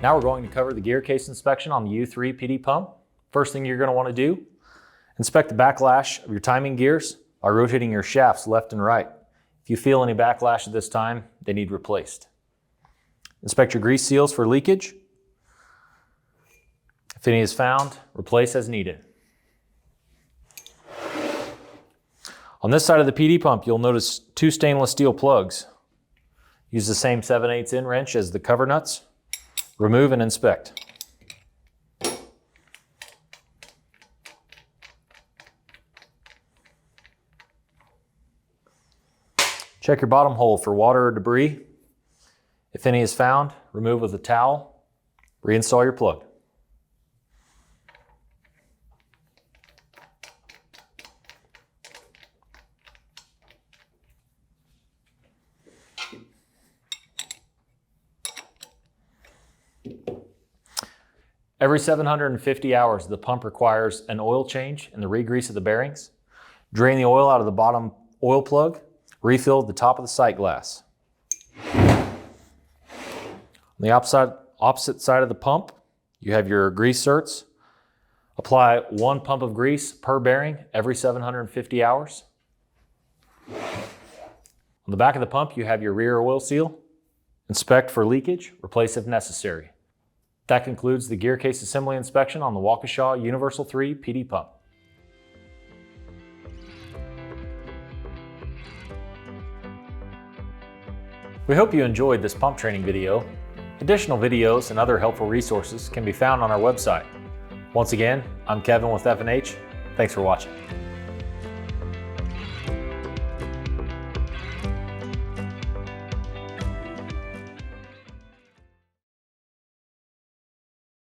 Now we're going to cover the gear case inspection on the U3 PD pump. First thing you're going to want to do, inspect the backlash of your timing gears by rotating your shafts left and right. If you feel any backlash at this time, they need replaced. Inspect your grease seals for leakage. If any is found, replace as needed. On this side of the PD pump, you'll notice two stainless steel plugs. Use the same 7/8 in wrench as the cover nuts. Remove and inspect. Check your bottom hole for water or debris. If any is found, remove with a towel. Reinstall your plug. Every 750 hours, the pump requires an oil change and the re-grease of the bearings. Drain the oil out of the bottom oil plug. Refill the top of the sight glass. On the opposite side of the pump, you have your grease certs. Apply 1 pump of grease per bearing every 750 hours. On the back of the pump, you have your rear oil seal. Inspect for leakage, replace if necessary. That concludes the gear case assembly inspection on the Waukesha Universal 3 PD pump. We hope you enjoyed this pump training video. Additional videos and other helpful resources can be found on our website. Once again, I'm Kevin with F&H. Thanks for watching.